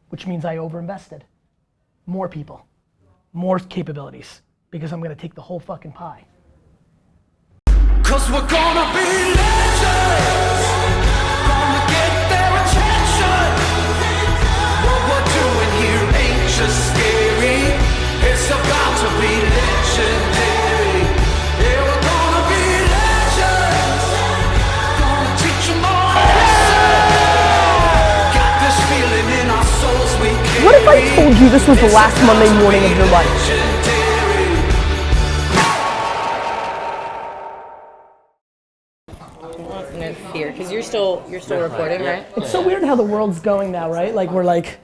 which means I overinvested. More people, more capabilities, because I'm gonna take the whole fucking pie. 'Cause we're gonna be legends, gonna get their attention. What we're doing here ain't just scary, it's about to be legendary. Yeah, we're gonna be legends, gonna teach them all. Got this feeling in our souls we carry. What if I told you this was the last Monday morning of your life? Fear, because you're still recording, right? It's so weird how the world's going now, right? Like we're like.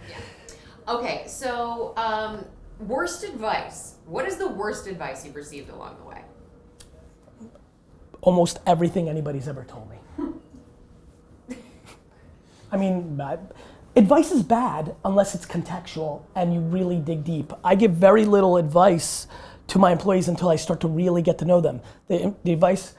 Okay, so worst advice. What is the worst advice you've received along the way? Almost everything anybody's ever told me. I mean, advice is bad unless it's contextual and you really dig deep. I give very little advice to my employees until I start to really get to know them. The advice,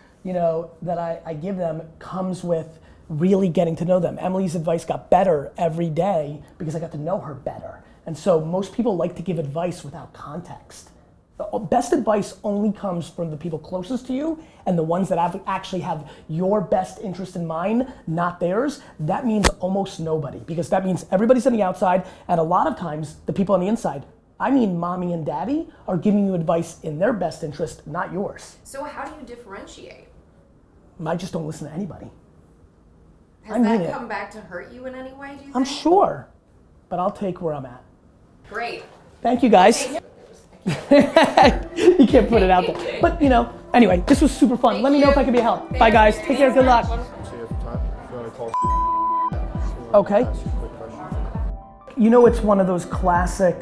that I give them comes with really getting to know them. Emily's advice got better every day because I got to know her better. And so most people like to give advice without context. The best advice only comes from the people closest to you and the ones that actually have your best interest in mind, not theirs. That means almost nobody, because that means everybody's on the outside, and a lot of times the people on the inside, I mean mommy and daddy, are giving you advice in their best interest, not yours. So how do you differentiate? I just don't listen to anybody. Has that come back to hurt you in any way, do you think? I'm sure, but I'll take where I'm at. Great. Thank you, guys. You can't put it out there. But, anyway, this was super fun. Let me know if I can be a help. Bye, guys. Take care. Good luck. Okay. It's one of those classic,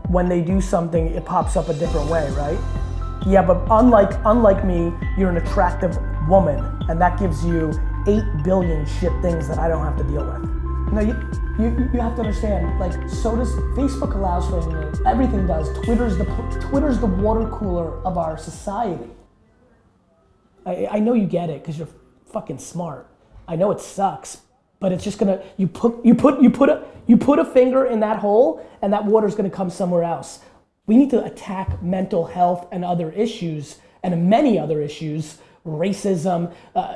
when they do something, it pops up a different way, right? Yeah, but unlike me, you're an attractive woman, and that gives you 8 billion shit things that I don't have to deal with. You have to understand, so does Facebook. Allows for everything does. Twitter's the water cooler of our society. I know you get it because you're fucking smart. I know it sucks, but it's just gonna you put a finger in that hole and that water's gonna come somewhere else. We need to attack mental health and other issues and many other issues. Racism,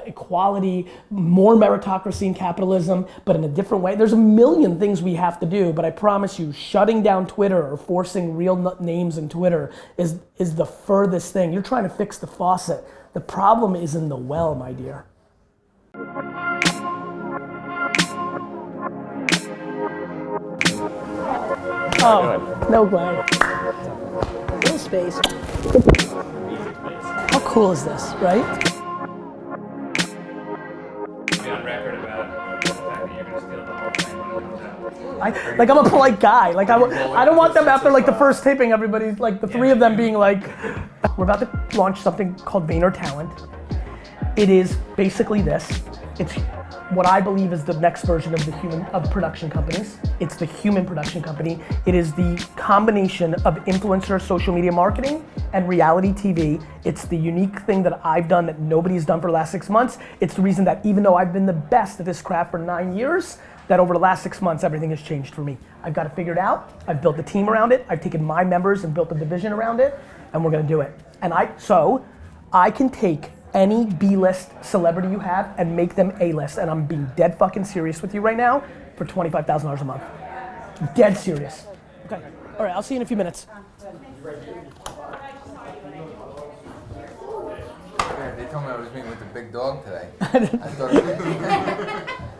equality, more meritocracy and capitalism, but in a different way. There's a million things we have to do, but I promise you, shutting down Twitter or forcing real names in Twitter is the furthest thing. You're trying to fix the faucet. The problem is in the well, my dear. Oh, no way. Little space. How cool is this, right? On record about the fact that you're going to steal the whole thing when it comes out. I'm a polite guy. I don't want them after the first taping, everybody's the three of them being we're about to launch something called Vayner Talent. It is basically this. It's what I believe is the next version of production companies. It's the human production company. It is the combination of influencer social media marketing and reality TV. It's the unique thing that I've done that nobody's done for the last 6 months. It's the reason that even though I've been the best at this craft for 9 years, that over the last 6 months, everything has changed for me. I've got it figured out. I've built a team around it. I've taken my members and built a division around it, and we're gonna do it. And I can take any B-list celebrity you have and make them A-list, and I'm being dead fucking serious with you right now, for $25,000 a month. Dead serious. Okay, all right, I'll see you in a few minutes. Yeah, they told me I was meeting with the big dog today. I thought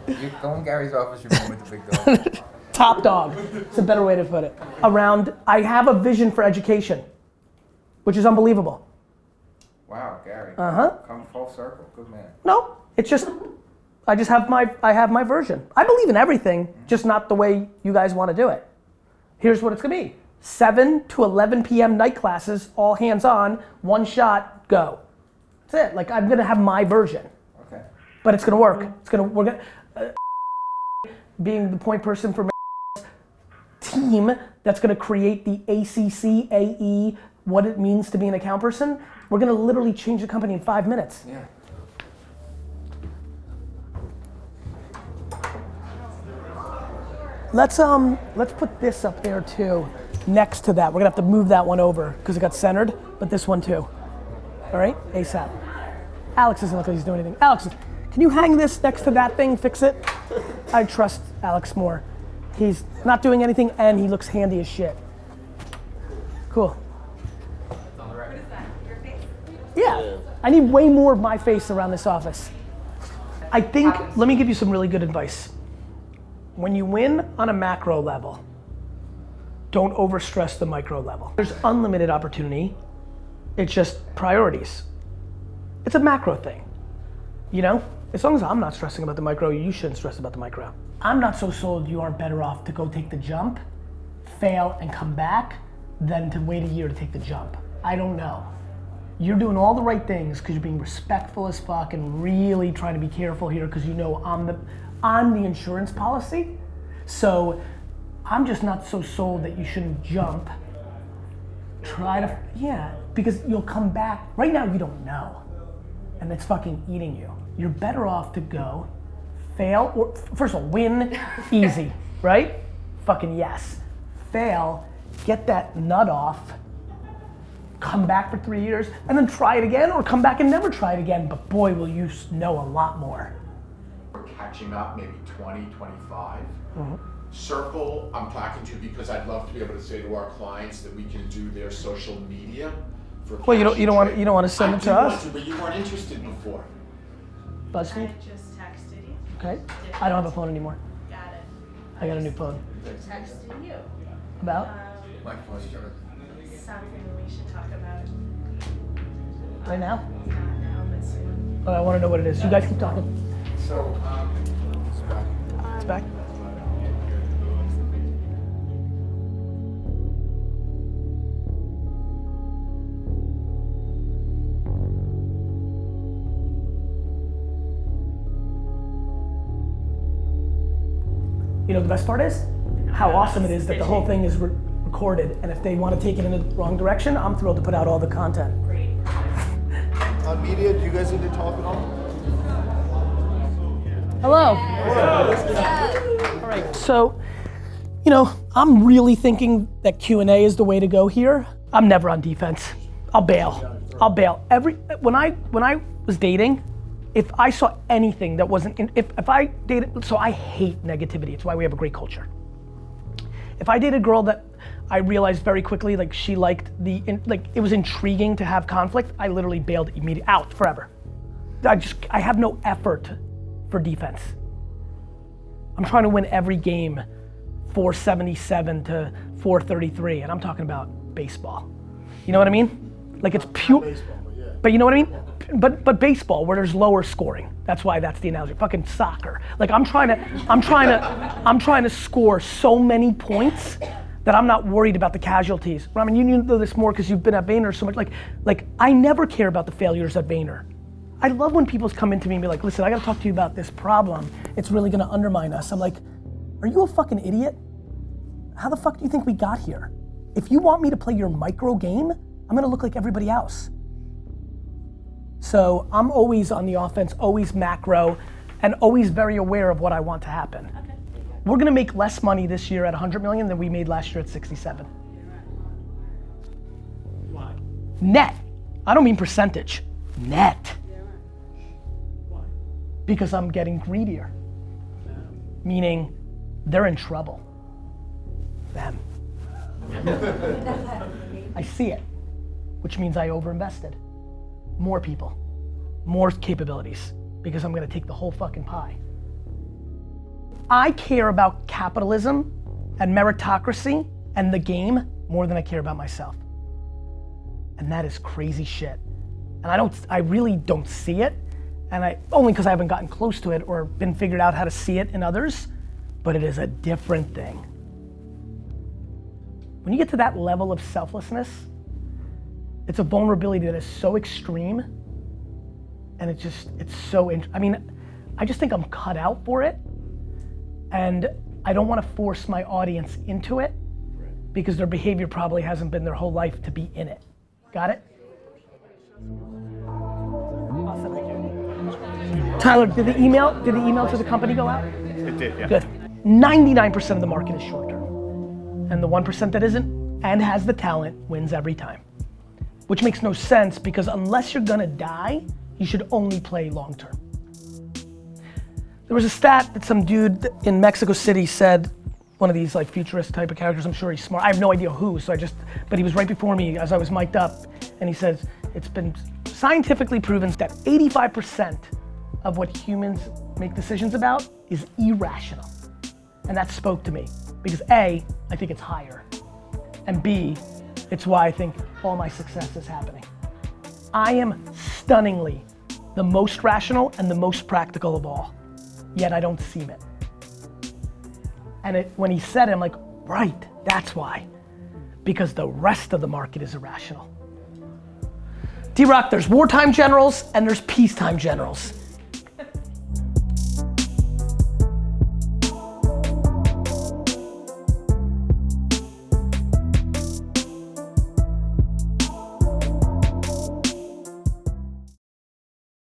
you go in Gary's office, you're meeting with the big dog. Top dog, it's a better way to put it. I have a vision for education, which is unbelievable. Wow, Gary. Come full circle, good man. No, it's just, I have my version. I believe in everything, just not the way you guys want to do it. Here's what it's gonna be. 7 to 11 p.m. night classes, all hands on, one shot, go. That's it, I'm gonna have my version. Okay. But it's gonna work. We're gonna, being the point person for team that's gonna create the ACC, AE, what it means to be an account person, we're gonna literally change the company in 5 minutes. Yeah. Let's put this up there too, next to that. We're gonna have to move that one over because it got centered, but this one too. All right, ASAP. Alex doesn't look like he's doing anything. Alex, can you hang this next to that thing, fix it? I trust Alex more. He's not doing anything and he looks handy as shit. Cool. What is that? Your face? Yeah, I need way more of my face around this office. I think, let me give you some really good advice. When you win on a macro level, don't overstress the micro level. There's unlimited opportunity. It's just priorities. It's a macro thing. You know, as long as I'm not stressing about the micro, you shouldn't stress about the micro. I'm not so sold you aren't better off to go take the jump, fail and come back, than to wait a year to take the jump. I don't know. You're doing all the right things because you're being respectful as fuck and really trying to be careful here because you know I'm the insurance policy. So I'm just not so sold that you shouldn't jump. Try to, yeah, because you'll come back. Right now you don't know. And it's fucking eating you. You're better off to go, fail, or first of all, win, easy, right? Fucking yes. Fail, get that nut off, come back for 3 years, and then try it again, or come back and never try it again, but boy, will you know a lot more. We're catching up, maybe 20, 25. Circle, I'm talking to because I'd love to be able to say to our clients that we can do their social media for Well, you don't want to send it to us? I do want to, but you weren't interested before. BuzzFeed? I just texted you. Okay. I don't have a phone anymore. Got it. I got a new phone. Texted you. About? My phone's yours. Something we should talk about. Right now? Not now, but soon. But I want to know what it is. You guys keep talking. So, It's back. You know the best part is? How awesome it is that the whole thing is recorded, and if they want to take it in the wrong direction, I'm thrilled to put out all the content. On media, do you guys need to talk at all? Hello. All right, so, you know, I'm really thinking that Q&A is the way to go here. I'm never on defense. I'll bail. When I was dating, if I saw anything that wasn't, if I dated, so I hate negativity. It's why we have a great culture. If I dated a girl that I realized very quickly, like she liked it was intriguing to have conflict, I literally bailed immediately, out forever. I have no effort for defense. I'm trying to win every game 477 to 433, and I'm talking about baseball. You know what I mean? Like it's pure, but you know what I mean? But baseball, where there's lower scoring. That's why that's the analogy. Fucking soccer. Like I'm trying to score so many points that I'm not worried about the casualties. Raman, you know this more because you've been at Vayner so much. Like I never care about the failures at Vayner. I love when people come into me and be like, listen, I gotta talk to you about this problem. It's really gonna undermine us. I'm like, are you a fucking idiot? How the fuck do you think we got here? If you want me to play your micro game, I'm gonna look like everybody else. So I'm always on the offense, always macro, and always very aware of what I want to happen. Okay. We're gonna make less money this year at 100 million than we made last year at 67. Why? Net. I don't mean percentage. Net. Why? Because I'm getting greedier. Meaning they're in trouble. Them. I see it, which means I overinvested. More people, more capabilities, because I'm gonna take the whole fucking pie. I care about capitalism and meritocracy and the game more than I care about myself. And that is crazy shit. And I really don't see it, and only because I haven't gotten close to it or been figured out how to see it in others, but it is a different thing. When you get to that level of selflessness, it's a vulnerability that is so extreme, and it's so, I just think I'm cut out for it, and I don't want to force my audience into it because their behavior probably hasn't been their whole life to be in it. Got it? Awesome. Tyler, did the email to the company go out? It did, yeah. Good. 99% of the market is short term. And the 1% that isn't and has the talent wins every time. Which makes no sense because unless you're gonna die, you should only play long term. There was a stat that some dude in Mexico City said, one of these like futurist type of characters, I'm sure he's smart. I have no idea who, but he was right before me as I was mic'd up, and he says, it's been scientifically proven that 85% of what humans make decisions about is irrational. And that spoke to me, because A, I think it's higher, and B, it's why I think all my success is happening. I am stunningly the most rational and the most practical of all, yet I don't seem it. And when he said it, I'm like, right, that's why. Because the rest of the market is irrational. D-Rock, there's wartime generals and there's peacetime generals.